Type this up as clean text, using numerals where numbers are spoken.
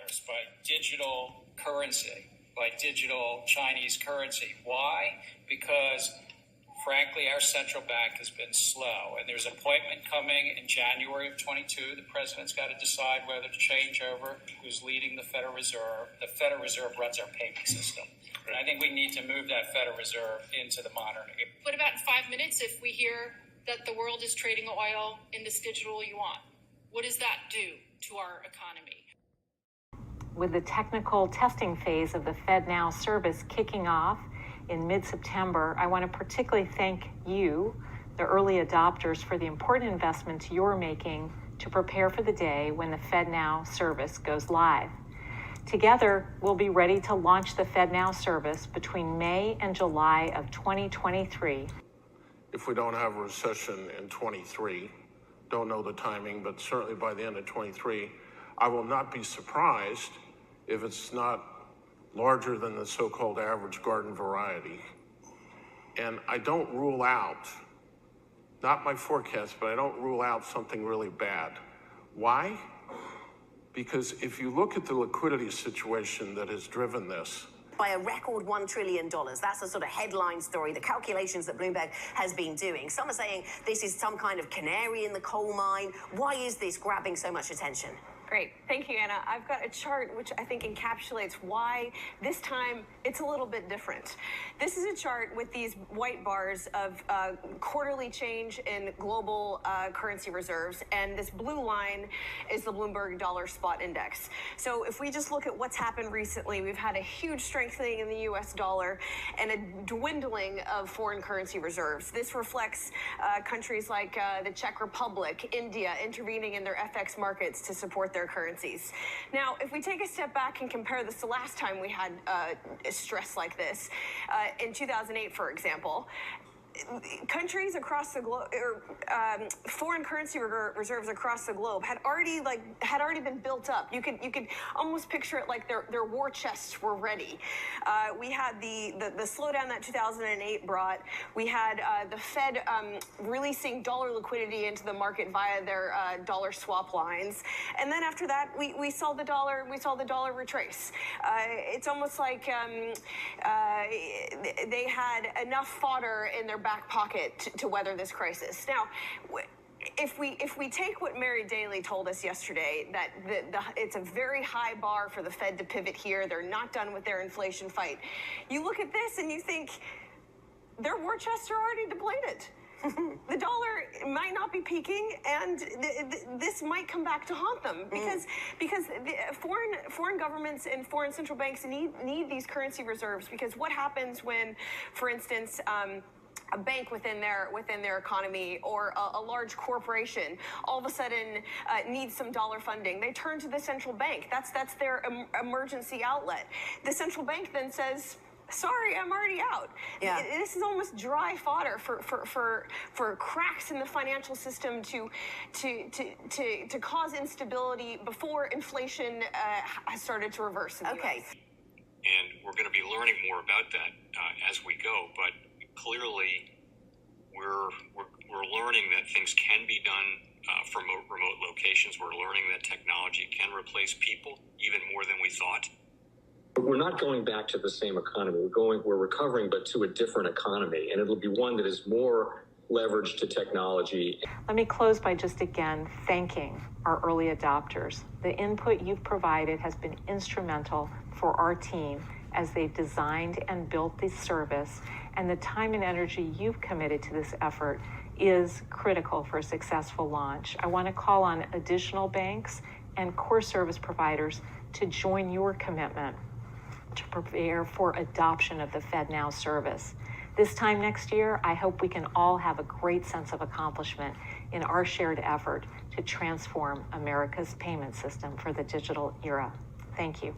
by digital currency, by digital Chinese currency. Why? Because frankly, our central bank has been slow, and there's an appointment coming in January of 22. The president's got to decide whether to change over who's leading the Federal Reserve. The Federal Reserve runs our payment system, and I think we need to move that Federal Reserve into the modern era. What about in 5 minutes if we hear that the world is trading oil in this digital yuan? What does that do to our economy? With the technical testing phase of the FedNow service kicking off in mid-September, I want to particularly thank you, the early adopters, for the important investments you're making to prepare for the day when the FedNow service goes live. Together, we'll be ready to launch the FedNow service between May and July of 2023. If we don't have a recession in 23, don't know the timing, but certainly by the end of 23, I will not be surprised if it's not larger than the so-called average garden variety. And I don't rule out, not my forecast, but I don't rule out something really bad. Why? Because if you look at the liquidity situation that has driven this, by a record $1 trillion. That's the sort of headline story, the calculations that Bloomberg has been doing. Some are saying this is some kind of canary in the coal mine. Why is this grabbing so much attention? Great. Thank you, Anna. I've got a chart which I think encapsulates why this time it's a little bit different. This is a chart with these white bars of quarterly change in global currency reserves, and this blue line is the Bloomberg Dollar Spot Index. So if we just look at what's happened recently, we've had a huge strengthening in the U.S. dollar and a dwindling of foreign currency reserves. This reflects countries like the Czech Republic, India, intervening in their FX markets to support their currencies. Now, if we take a step back and compare this to last time we had stress like this, in 2008, for example, countries across the globe, or foreign currency reserves across the globe had already been built up. You could almost picture it like their war chests were ready. We had the slowdown that 2008 brought. We had the Fed releasing dollar liquidity into the market via their dollar swap lines, and then after that we saw the dollar retrace. It's almost like they had enough fodder in their back pocket to weather this crisis. Now, if we take what Mary Daly told us yesterday, that it's a very high bar for the Fed to pivot here, they're not done with their inflation fight. You look at this and you think their war chests are already depleted. The dollar might not be peaking, and this might come back to haunt them because foreign governments and foreign central banks need these currency reserves, because what happens when, for instance, a bank within their economy or a large corporation all of a sudden needs some dollar funding? They turn to the central bank. That's their emergency outlet. The central bank then says, sorry, I'm already out. Yeah. This is almost dry fodder for cracks in the financial system to cause instability before inflation has started to reverse in the Okay. US. And we're going to be learning more about that as we go. But clearly, we're learning that things can be done from remote locations. We're learning that technology can replace people even more than we thought. We're not going back to the same economy. We're recovering, but to a different economy, and it'll be one that is more leveraged to technology. Let me close by just again thanking our early adopters. The input you've provided has been instrumental for our team as they've designed and built this service, and the time and energy you've committed to this effort is critical for a successful launch. I want to call on additional banks and core service providers to join your commitment to prepare for adoption of the FedNow service. This time next year, I hope we can all have a great sense of accomplishment in our shared effort to transform America's payment system for the digital era. Thank you.